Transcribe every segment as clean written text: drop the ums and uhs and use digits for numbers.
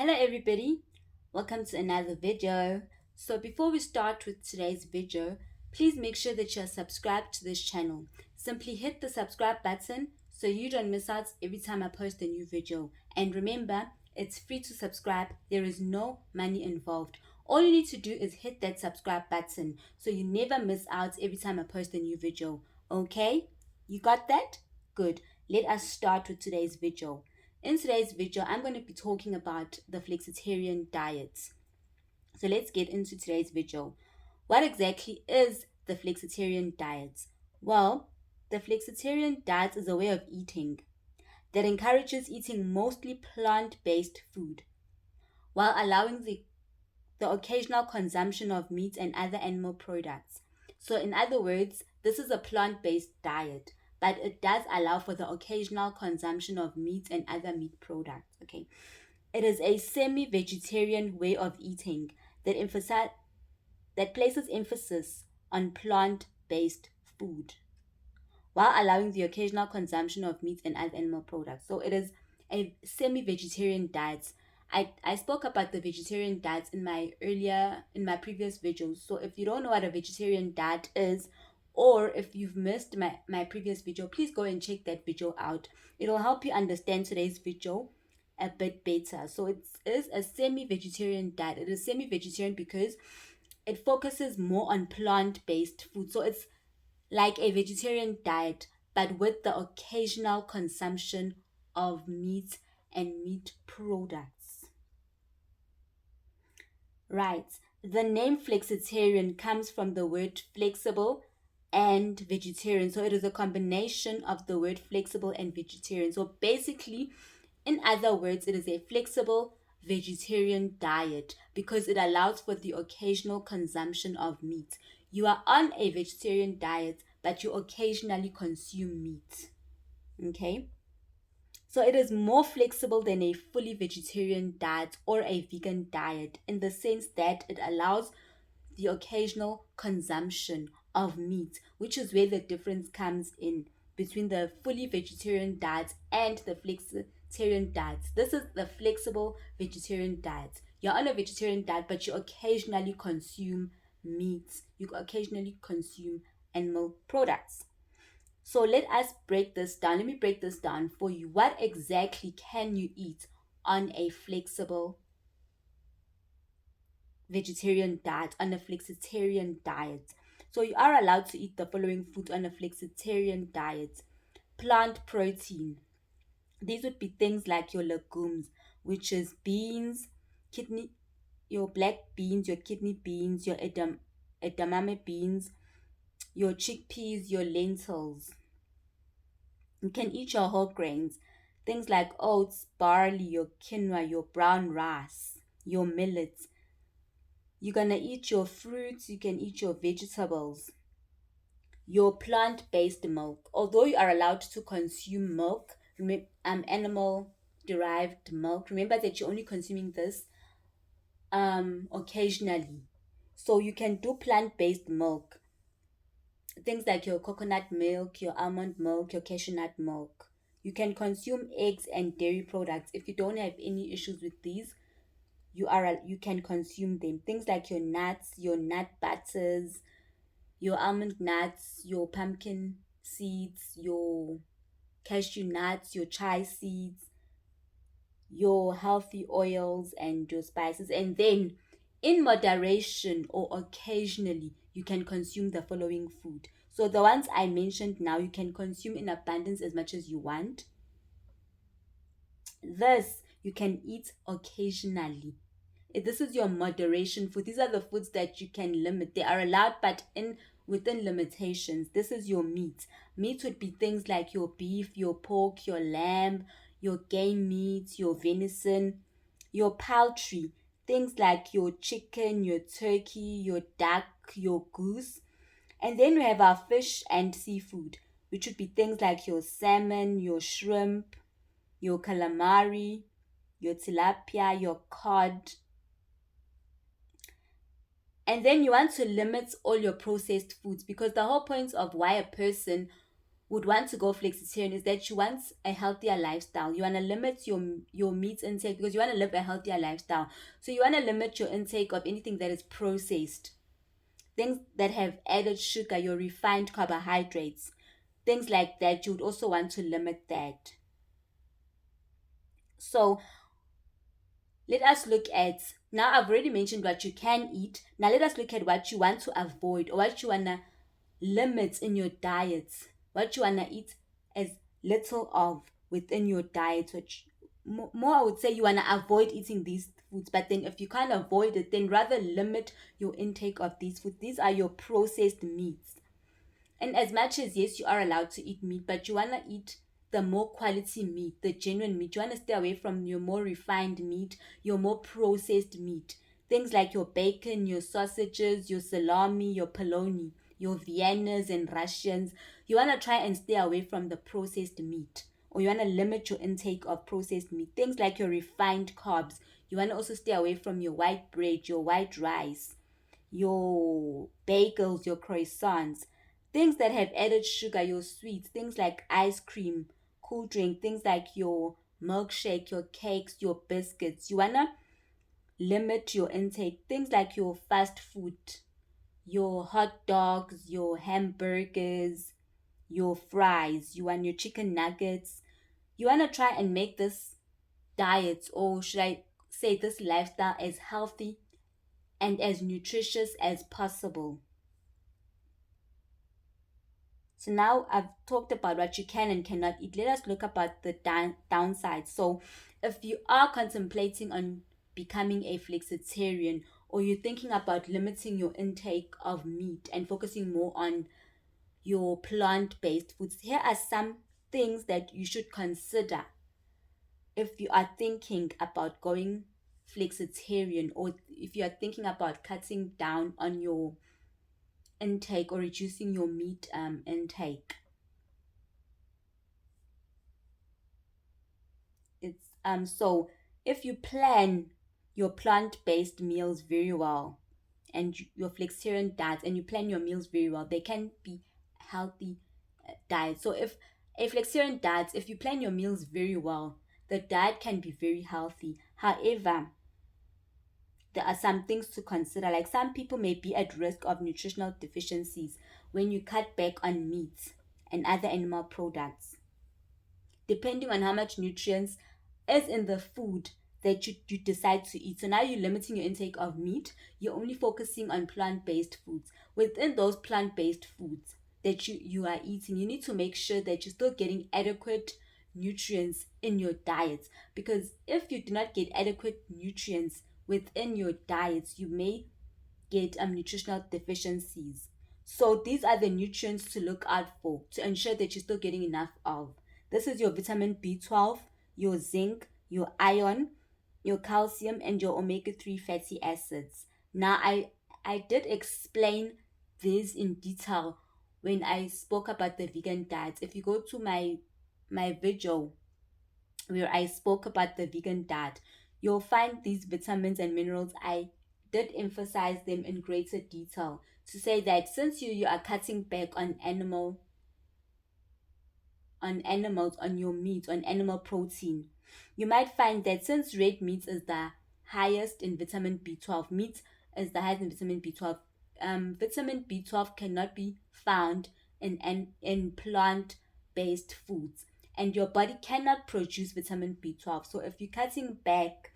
Hello everybody, welcome to another video. So before we start with today's video, please make sure that you're subscribed to this channel. Simply hit the subscribe button so you don't miss out every time I post a new video. And remember, it's free to subscribe, there is no money involved. All you need to do is hit that subscribe button so you never miss out every time I post a new video. Okay? You got that? Good. Let us start with today's video. In today's video, I'm going to be talking about the flexitarian diet. So let's get into today's video. What exactly is the flexitarian diet? Well, the flexitarian diet is a way of eating that encourages eating mostly plant-based food while allowing the occasional consumption of meat and other animal products. So in other words, this is a plant-based diet, but it does allow for the occasional consumption of meat and other meat products. Okay. It is a semi-vegetarian way of eating that places emphasis on plant-based food while allowing the occasional consumption of meat and other animal products. So it is a semi-vegetarian diet. I spoke about the vegetarian diet in my previous videos. So if you don't know what a vegetarian diet is, or if you've missed my previous video, please go and check that video out. It'll help you understand today's video a bit better. So it is a semi-vegetarian diet. It is semi-vegetarian because it focuses more on plant-based food. So it's like a vegetarian diet, but with the occasional consumption of meat and meat products. Right. The name flexitarian comes from the word flexible and vegetarian. So it is a combination of the word flexible and vegetarian. So basically, in other words, it is a flexible vegetarian diet because it allows for the occasional consumption of meat. You are on a vegetarian diet, but you occasionally consume meat. Okay? So it is more flexible than a fully vegetarian diet or a vegan diet in the sense that it allows the occasional consumption of meat, which is where the difference comes in between the fully vegetarian diet and the flexitarian diet. This is the flexible vegetarian diet. You're on a vegetarian diet, but you occasionally consume meat. You occasionally consume animal products. So let us break this down. Let me break this down for you. What exactly can you eat on a flexible vegetarian diet, on a flexitarian diet? So you are allowed to eat the following food on a flexitarian diet. Plant protein. These would be things like your legumes, which is beans, your black beans, your kidney beans, your edamame beans, your chickpeas, your lentils. You can eat your whole grains, things like oats, barley, your quinoa, your brown rice, your millets. You're going to eat your fruits, you can eat your vegetables, your plant-based milk. Although you are allowed to consume milk, animal-derived milk, remember that you're only consuming this occasionally. So you can do plant-based milk, things like your coconut milk, your almond milk, your cashew nut milk. You can consume eggs and dairy products. If you don't have any issues with these, you can consume them. Things like your nuts, your nut butters, your almond nuts, your pumpkin seeds, your cashew nuts, your chia seeds, your healthy oils and your spices. And then in moderation or occasionally, you can consume the following food. So the ones I mentioned now, you can consume in abundance as much as you want. This you can eat occasionally. This is your moderation food. These are the foods that you can limit. They are allowed, but within limitations. This is your meat. Meat would be things like your beef, your pork, your lamb, your game meat, your venison, your poultry, things like your chicken, your turkey, your duck, your goose. And then we have our fish and seafood, which would be things like your salmon, your shrimp, your calamari, your tilapia, your cod. And then you want to limit all your processed foods because the whole point of why a person would want to go flexitarian is that you want a healthier lifestyle. You want to limit your meat intake because you want to live a healthier lifestyle. So you want to limit your intake of anything that is processed, things that have added sugar, your refined carbohydrates, things like that. You would also want to limit that. So let us look at, now I've already mentioned what you can eat. Now let us look at what you want to avoid or what you want to limit in your diets, what you want to eat as little of within your diet, which more I would say you want to avoid eating these foods. But then if you can't avoid it, then rather limit your intake of these foods. These are your processed meats. And as much as, yes, you are allowed to eat meat, but you want to eat the more quality meat, the genuine meat. You want to stay away from your more refined meat, your more processed meat. Things like your bacon, your sausages, your salami, your polony, your Viennas and Russians. You want to try and stay away from the processed meat, or you want to limit your intake of processed meat. Things like your refined carbs. You want to also stay away from your white bread, your white rice, your bagels, your croissants, things that have added sugar, your sweets, things like ice cream, cool drink, things like your milkshake, your cakes, your biscuits. You wanna limit your intake. Things like your fast food, your hot dogs, your hamburgers, your fries, you want your chicken nuggets. You wanna try and make this diet, or should I say this lifestyle, as healthy and as nutritious as possible. So now I've talked about what you can and cannot eat. Let us look about the downside. So if you are contemplating on becoming a flexitarian, or you're thinking about limiting your intake of meat and focusing more on your plant-based foods, here are some things that you should consider if you are thinking about going flexitarian, or if you are thinking about cutting down on your intake or reducing your meat intake. So if you plan your plant-based meals very well, and your flexitarian diet, and you plan your meals very well, they can be healthy diets. So if a flexitarian diet, if you plan your meals very well, the diet can be very healthy. However, there are some things to consider. Like, some people may be at risk of nutritional deficiencies when you cut back on meat and other animal products, depending on how much nutrients is in the food that you decide to eat. So now you're limiting your intake of meat, you're only focusing on plant-based foods. Within those plant-based foods that you are eating, you need to make sure that you're still getting adequate nutrients in your diet, because if you do not get adequate nutrients within your diets, you may get nutritional deficiencies. So these are the nutrients to look out for to ensure that you're still getting enough of. This is your vitamin B12, your zinc, your iron, your calcium, and your omega-3 fatty acids. Now, I did explain this in detail when I spoke about the vegan diet. If you go to my video where I spoke about the vegan diet, you'll find these vitamins and minerals. I did emphasize them in greater detail to say that since you are cutting back on animals, on your meat, on animal protein, you might find that since red meat is the highest in vitamin B12, meat is the highest in vitamin B12. Vitamin B12 cannot be found in plant-based foods, and your body cannot produce vitamin B12. So if you're cutting back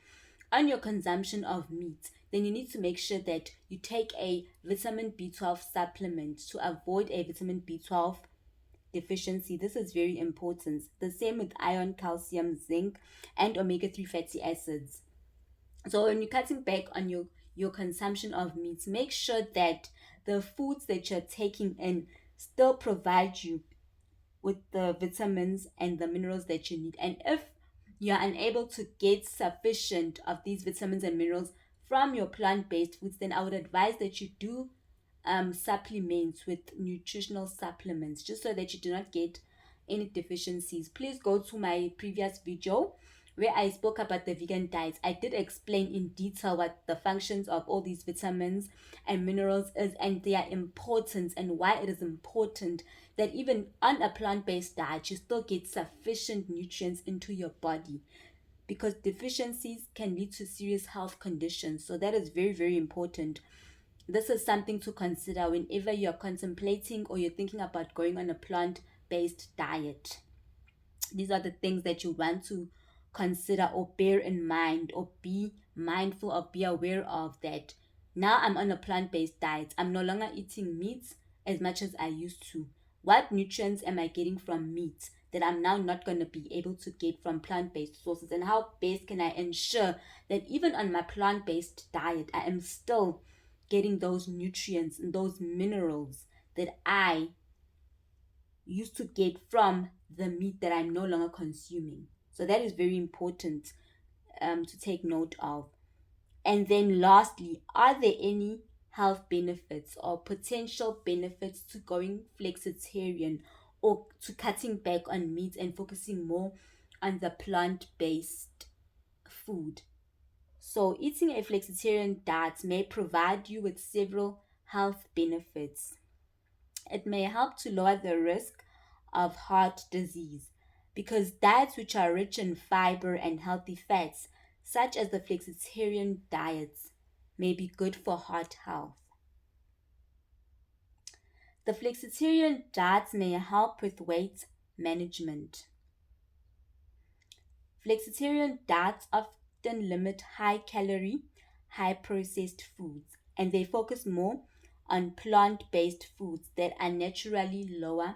on your consumption of meat, then you need to make sure that you take a vitamin B12 supplement to avoid a vitamin B12 deficiency. This is very important. The same with iron, calcium, zinc, and omega-3 fatty acids. So when you're cutting back on your consumption of meats, make sure that the foods that you're taking in still provide you with the vitamins and the minerals that you need. And if you're unable to get sufficient of these vitamins and minerals from your plant-based foods, then I would advise that you do supplements with nutritional supplements, just so that you do not get any deficiencies. Please go to my previous video where I spoke about the vegan diets, I did explain in detail what the functions of all these vitamins and minerals is and their importance, and why it is important that even on a plant-based diet you still get sufficient nutrients into your body, because deficiencies can lead to serious health conditions. So that is very, very important. This is something to consider whenever you're contemplating or you're thinking about going on a plant-based diet. These are the things that you want to consider or bear in mind, or be mindful of, be aware of, that now I'm on a plant-based diet. I'm no longer eating meat as much as I used to. What nutrients am I getting from meat that I'm now not going to be able to get from plant-based sources? And how best can I ensure that even on my plant-based diet, I am still getting those nutrients and those minerals that I used to get from the meat that I'm no longer consuming? So that is very important to take note of. And then lastly, are there any health benefits or potential benefits to going flexitarian, or to cutting back on meat and focusing more on the plant-based food? So eating a flexitarian diet may provide you with several health benefits. It may help to lower the risk of heart disease, because diets which are rich in fiber and healthy fats, such as the flexitarian diets, may be good for heart health. The flexitarian diets may help with weight management. Flexitarian diets often limit high calorie, high processed foods, and they focus more on plant based foods that are naturally lower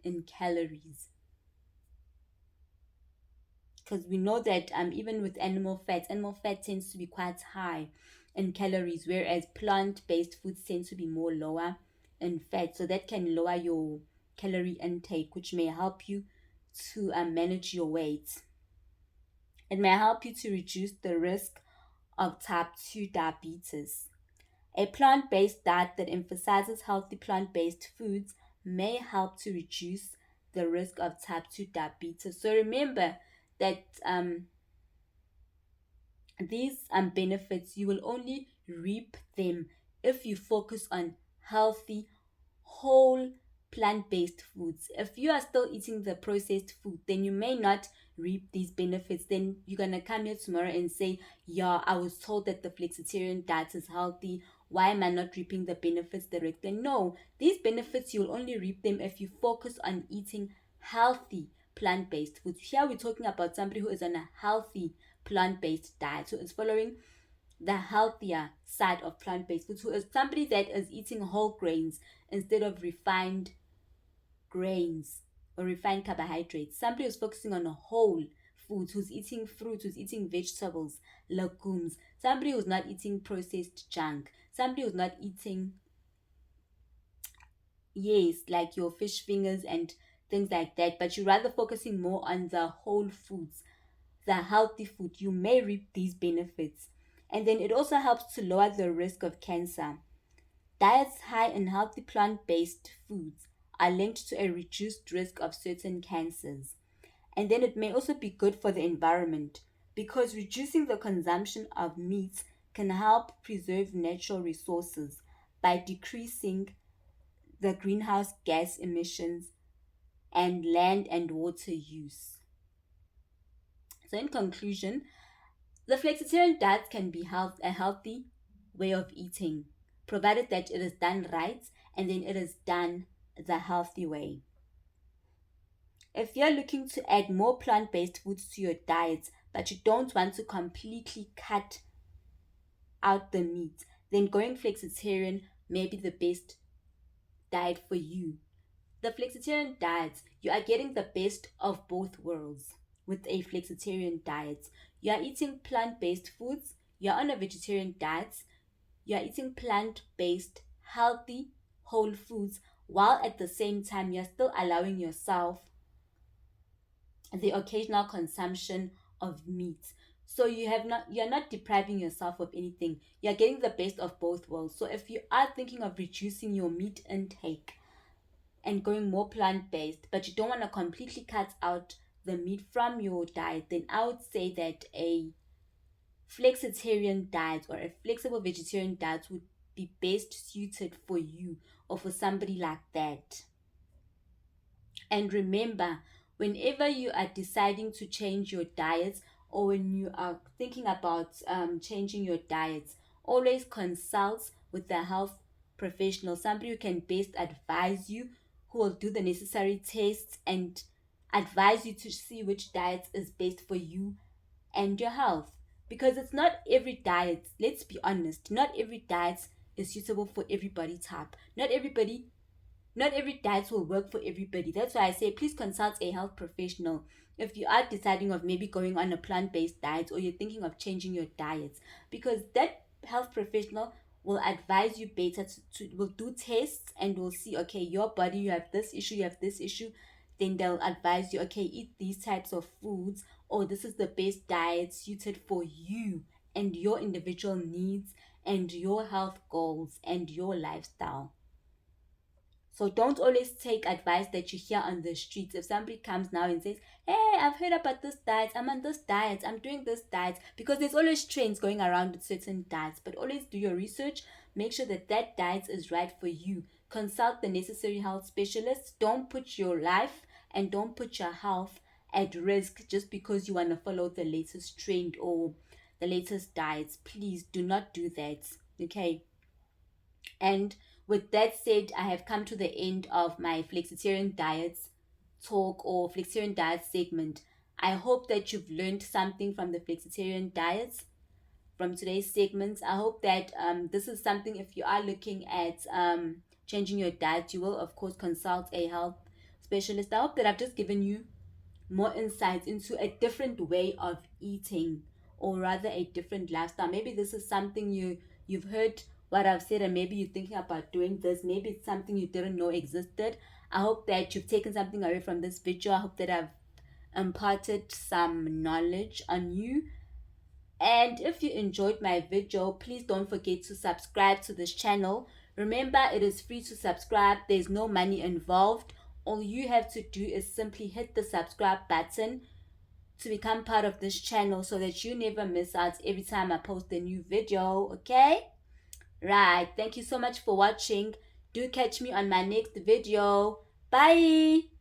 in calories. Because we know that even with animal fat tends to be quite high in calories, whereas plant based foods tend to be more lower in fat. So that can lower your calorie intake, which may help you to manage your weight. It may help you to reduce the risk of type 2 diabetes. A plant based diet that emphasizes healthy plant based foods may help to reduce the risk of type 2 diabetes. So remember that these benefits, you will only reap them if you focus on healthy, whole plant-based foods. If you are still eating the processed food, then you may not reap these benefits. Then you're gonna come here tomorrow and say, yeah, I was told that the flexitarian diet is healthy. Why am I not reaping the benefits directly? No, these benefits, you'll only reap them if you focus on eating healthy plant-based foods. Here we're talking about somebody who is on a healthy plant-based diet, so it's following the healthier side of plant-based foods, who is somebody that is eating whole grains instead of refined grains or refined carbohydrates. Somebody who's focusing on a whole foods, who's eating fruit, who's eating vegetables, legumes. Somebody who's not eating processed junk. Somebody who's not eating, yes, like your fish fingers and things like that, but you're rather focusing more on the whole foods, the healthy food. You may reap these benefits. And then it also helps to lower the risk of cancer. Diets high in healthy plant-based foods are linked to a reduced risk of certain cancers. And then it may also be good for the environment, because reducing the consumption of meat can help preserve natural resources by decreasing the greenhouse gas emissions and land and water use. So in conclusion, the flexitarian diet can be a healthy way of eating, provided that it is done right and then it is done the healthy way. If you're looking to add more plant-based foods to your diet, but you don't want to completely cut out the meat, then going flexitarian may be the best diet for you. The flexitarian diet, you are getting the best of both worlds with a flexitarian diet. You are eating plant-based foods, you are on a vegetarian diet, you are eating plant-based, healthy, whole foods, while at the same time you're still allowing yourself the occasional consumption of meat. So you're not depriving yourself of anything. You're getting the best of both worlds. So if you are thinking of reducing your meat intake and going more plant-based, but you don't want to completely cut out the meat from your diet, then I would say that a flexitarian diet or a flexible vegetarian diet would be best suited for you or for somebody like that. And remember, whenever you are deciding to change your diets or when you are thinking about changing your diets, always consult with the health professional, somebody who can best advise you, who will do the necessary tests and advise you to see which diet is best for you and your health. Because it's not every diet, let's be honest, not every diet is suitable for everybody type. Not every diet will work for everybody. That's why I say please consult a health professional if you are deciding of maybe going on a plant-based diet or you're thinking of changing your diets, because that health professional will advise you better will do tests and will see, okay, your body, you have this issue, you have this issue. Then they'll advise you, okay, eat these types of foods, or this is the best diet suited for you and your individual needs and your health goals and your lifestyle. So don't always take advice that you hear on the streets. If somebody comes now and says, "Hey, I've heard about this diet, I'm on this diet, I'm doing this diet," because there's always trends going around with certain diets, but always do your research. Make sure that that diet is right for you. Consult the necessary health specialists. Don't put your life and don't put your health at risk just because you want to follow the latest trend or the latest diets. Please do not do that. Okay. And with that said, I have come to the end of my flexitarian diets talk or flexitarian diet segment. I hope that you've learned something from the flexitarian diets from today's segments. I hope that this is something, if you are looking at changing your diet, you will of course consult a health specialist. I hope that I've just given you more insights into a different way of eating, or rather a different lifestyle. Maybe this is something you've heard what I've said and maybe you're thinking about doing this. Maybe it's something you didn't know existed. I hope that you've taken something away from this video. I hope that I've imparted some knowledge on you. And if you enjoyed my video, please don't forget to subscribe to this channel. Remember, it is free to subscribe. There's no money involved. All you have to do is simply hit the subscribe button to become part of this channel so that you never miss out every time I post a new video. Okay? Right. Thank you so much for watching. Do catch me on my next video. Bye.